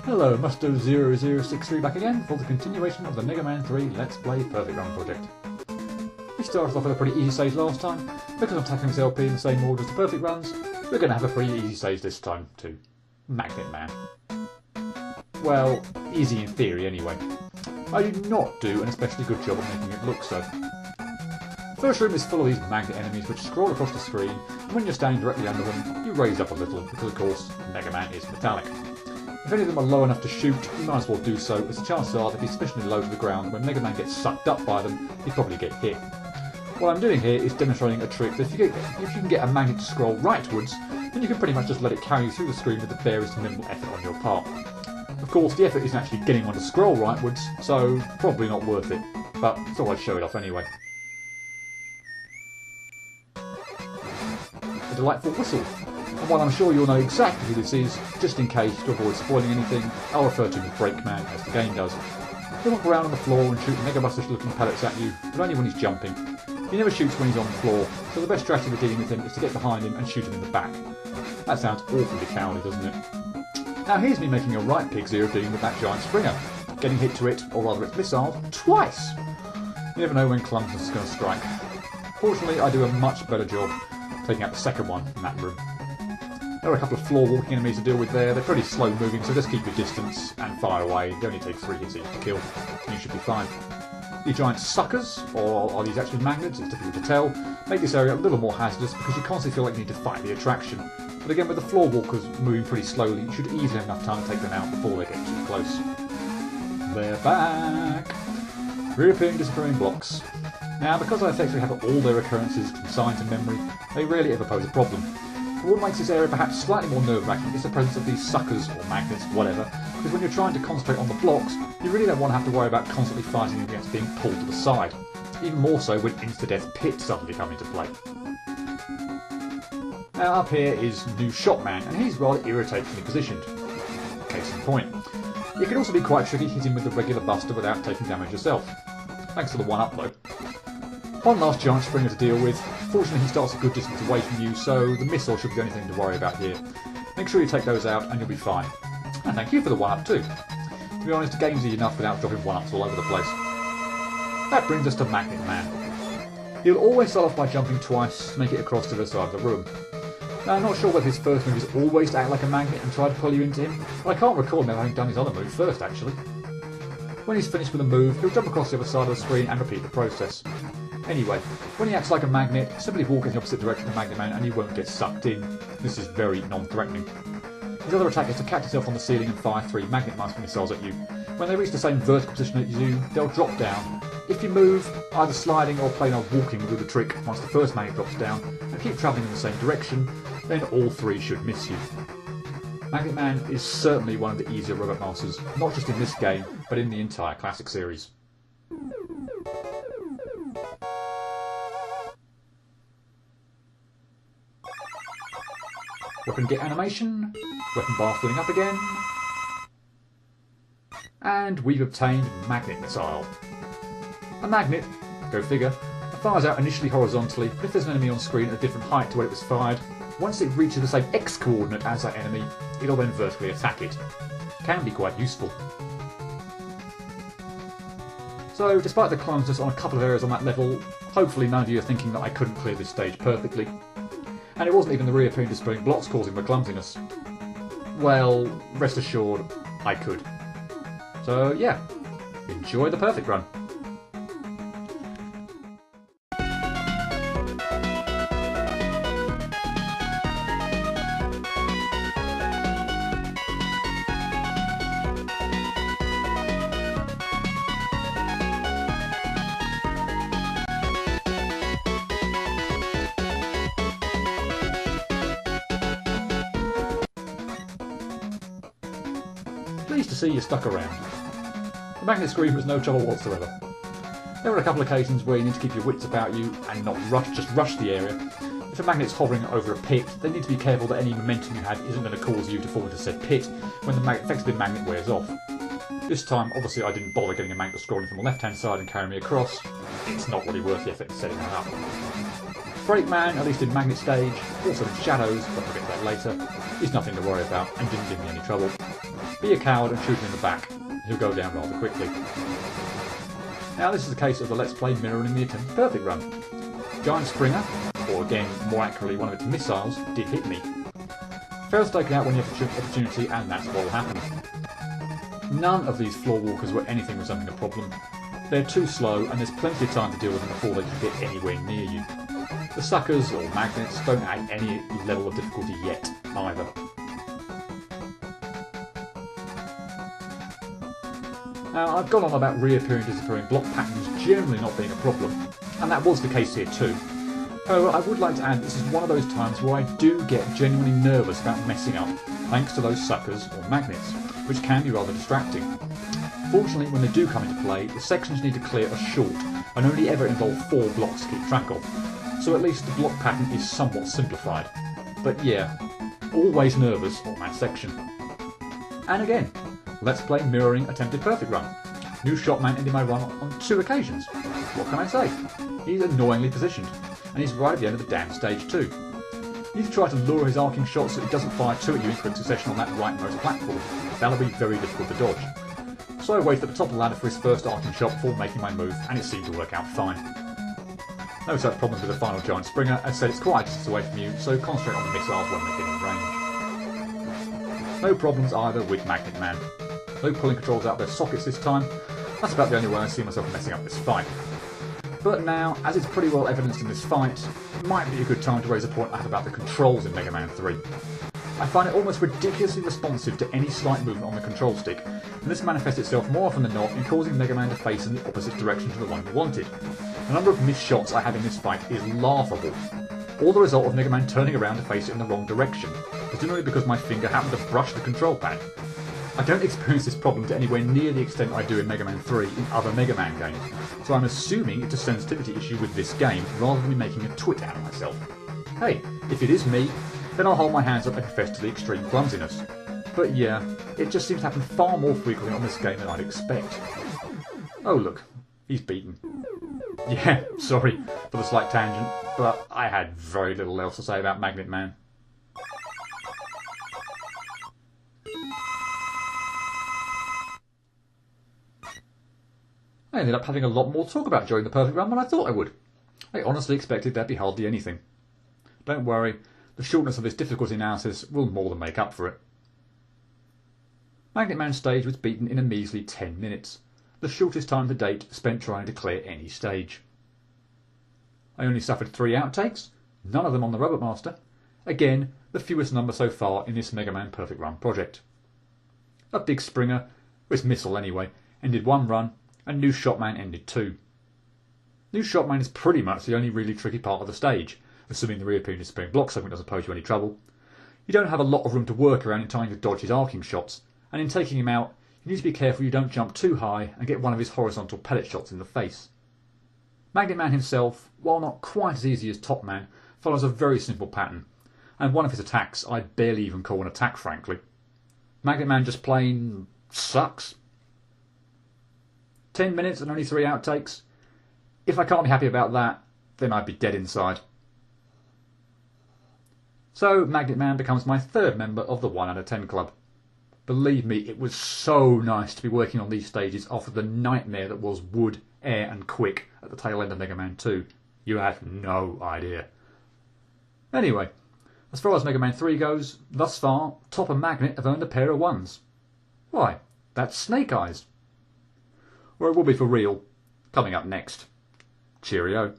Hello, Musto0063 back again for the continuation of the Mega Man 3 Let's Play Perfect Run project. We started off with a pretty easy stage last time. Because I'm tackling this LP in the same order as the Perfect Runs, we're going to have a pretty easy stage this time too. Magnet Man. Well, easy in theory anyway. I do not do an especially good job of making it look so. The first room is full of these magnet enemies which scroll across the screen, and when you're standing directly under them, you raise up a little because of course Mega Man is metallic. If any of them are low enough to shoot, you might as well do so, as the chances are they'd be sufficiently low to the ground when Mega Man gets sucked up by them, he'd probably get hit. What I'm doing here is demonstrating a trick that if you can get a magnet to scroll rightwards, then you can pretty much just let it carry you through the screen with the barest minimal effort on your part. Of course, the effort isn't actually getting one to scroll rightwards, so probably not worth it, but thought I'd show it off anyway. A delightful whistle. And while I'm sure you'll know exactly who this is, just in case, to avoid spoiling anything, I'll refer to him as Brakeman, as the game does. He'll walk around on the floor and shoot Mega Buster looking pellets at you, but only when he's jumping. He never shoots when he's on the floor, so the best strategy for dealing with him is to get behind him and shoot him in the back. That sounds awfully cowardly, doesn't it? Now here's me making a right pig's ear of dealing with that giant Springer, getting hit to it, or rather its missile, twice! You never know when clumsiness is going to strike. Fortunately, I do a much better job taking out the second one in that room. There are a couple of floor walking enemies to deal with there. They're pretty slow moving, so just keep your distance and fire away. They only take 3 hits each to kill, and you should be fine. The giant suckers, or are these actually magnets? It's difficult to tell. Make this area a little more hazardous because you constantly feel like you need to fight the attraction. But again, with the floor walkers moving pretty slowly, you should easily have enough time to take them out before they get too close. They're back! Reappearing disappearing blocks. Now, because I effectively have all their occurrences consigned to memory, they rarely ever pose a problem. But what makes this area perhaps slightly more nerve-wracking is the presence of these suckers, or magnets, whatever, because when you're trying to concentrate on the blocks, you really don't want to have to worry about constantly fighting against being pulled to the side. Even more so when insta-death pits suddenly come into play. Now up here is New Shotman, and he's rather irritatingly positioned. Case in point. It can also be quite tricky hitting with the regular Buster without taking damage yourself. Thanks for the 1-up though. One last giant Springer to deal with. Fortunately he starts a good distance away from you, so the missile should be the only thing to worry about here. Make sure you take those out and you'll be fine. And thank you for the 1-up too. To be honest, the game's easy enough without dropping 1-ups all over the place. That brings us to Magnet Man. He'll always start off by jumping twice to make it across to the side of the room. Now I'm not sure whether his first move is always to act like a magnet and try to pull you into him, but I can't recall him having done his other move first actually. When he's finished with a move, he'll jump across the other side of the screen and repeat the process. Anyway, when he acts like a magnet, simply walk in the opposite direction of Magnet Man and you won't get sucked in. This is very non-threatening. His other attack is to catch himself on the ceiling and fire 3 magnet missiles at you. When they reach the same vertical position as you, they'll drop down. If you move, either sliding or plain old walking will do the trick once the first magnet drops down, and keep travelling in the same direction, then all 3 should miss you. Magnet Man is certainly one of the easier robot masters, not just in this game, but in the entire classic series. Weapon get animation, weapon bar filling up again, and we've obtained Magnet Missile. A magnet, go figure, fires out initially horizontally, but if there's an enemy on screen at a different height to where it was fired, once it reaches the same X coordinate as that enemy, it'll then vertically attack it. Can be quite useful. So, despite the clumsiness on a couple of areas on that level, hopefully none of you are thinking that I couldn't clear this stage perfectly. And it wasn't even the reappearing disappearing blocks causing the clumsiness. Well, rest assured, I could. So yeah, enjoy the perfect run. Pleased to see you stuck around. The magnet screen was no trouble whatsoever. There were a couple of occasions where you need to keep your wits about you and not just rush the area. If a magnet's hovering over a pit, then you need to be careful that any momentum you had isn't going to cause you to fall into said pit when the effective magnet wears off. This time, obviously I didn't bother getting a magnet scrolling from the left hand side and carrying me across. It's not really worth the effort in setting that up. Breakman, at least in Magnet stage, also in Shadows, but I'll get to that later, is nothing to worry about and didn't give me any trouble. Be a coward and shoot him in the back. He'll go down rather quickly. Now this is a case of the Let's Play mirroring the attempted perfect run. Giant Springer, or again, more accurately, one of its missiles, did hit me. Fail's taken out when you have the opportunity, and that's what will happen. None of these floor walkers were anything resembling a problem. They're too slow, and there's plenty of time to deal with them before they can get anywhere near you. The suckers, or magnets, don't add any level of difficulty yet, either. Now, I've gone on about reappearing and disappearing block patterns generally not being a problem, and that was the case here too. However, I would like to add this is one of those times where I do get genuinely nervous about messing up, thanks to those suckers or magnets, which can be rather distracting. Fortunately, when they do come into play, the sections you need to clear are short and only ever involve 4 blocks to keep track of, so at least the block pattern is somewhat simplified. But yeah, always nervous on that section. And again, Let's Play mirroring attempted perfect run. New Shotman ended my run on 2 occasions. What can I say? He's annoyingly positioned, and he's right at the end of the damn stage too. You need to try to lure his arcing shots so he doesn't fire 2 at you in quick succession on that rightmost platform. That'll be very difficult to dodge. So I waited at the top of the ladder for his first arcing shot before making my move, and it seemed to work out fine. No such problems with the final Giant Springer, as said it's quite a distance away from you, so concentrate on the missiles when they get in range. No problems either with Magnet Man. No pulling controls out of their sockets this time. That's about the only way I see myself messing up this fight. But now, as it's pretty well evidenced in this fight, it might be a good time to raise a point about the controls in Mega Man 3. I find it almost ridiculously responsive to any slight movement on the control stick, and this manifests itself more often than not in causing Mega Man to face in the opposite direction to the one you wanted. The number of missed shots I have in this fight is laughable, all the result of Mega Man turning around to face it in the wrong direction, presumably because my finger happened to brush the control pad. I don't experience this problem to anywhere near the extent I do in Mega Man 3 in other Mega Man games, so I'm assuming it's a sensitivity issue with this game rather than me making a twit out of myself. Hey, if it is me, then I'll hold my hands up and confess to the extreme clumsiness. But yeah, it just seems to happen far more frequently on this game than I'd expect. Oh look, he's beaten. Yeah, sorry for the slight tangent, but I had very little else to say about Magnet Man. I ended up having a lot more to talk about during the perfect run than I thought I would. I honestly expected there'd be hardly anything. Don't worry, the shortness of this difficulty analysis will more than make up for it. Magnet Man stage was beaten in a measly 10 minutes, the shortest time to date spent trying to clear any stage. I only suffered 3 outtakes, none of them on the Robot Master. Again, the fewest number so far in this Mega Man Perfect Run project. A Big Springer, with missile anyway, ended 1 run, and New Shotman ended 2. New Shotman is pretty much the only really tricky part of the stage, assuming the reappearing disappearing block segment doesn't pose you any trouble. You don't have a lot of room to work around in trying to dodge his arcing shots, and in taking him out, you need to be careful you don't jump too high and get one of his horizontal pellet shots in the face. Magnet Man himself, while not quite as easy as Top Man, follows a very simple pattern, and one of his attacks I'd barely even call an attack, frankly. Magnet Man just plain sucks. 10 minutes and only 3 outtakes. If I can't be happy about that, then I'd be dead inside. So Magnet Man becomes my 3rd member of the 1 out of 10 club. Believe me, it was so nice to be working on these stages after the nightmare that was Wood, Air and Quick at the tail end of Mega Man 2. You have no idea. Anyway, as far as Mega Man 3 goes, thus far, Top and Magnet have earned a pair of 1s. Why, that's Snake Eyes. Or it will be for real, coming up next. Cheerio.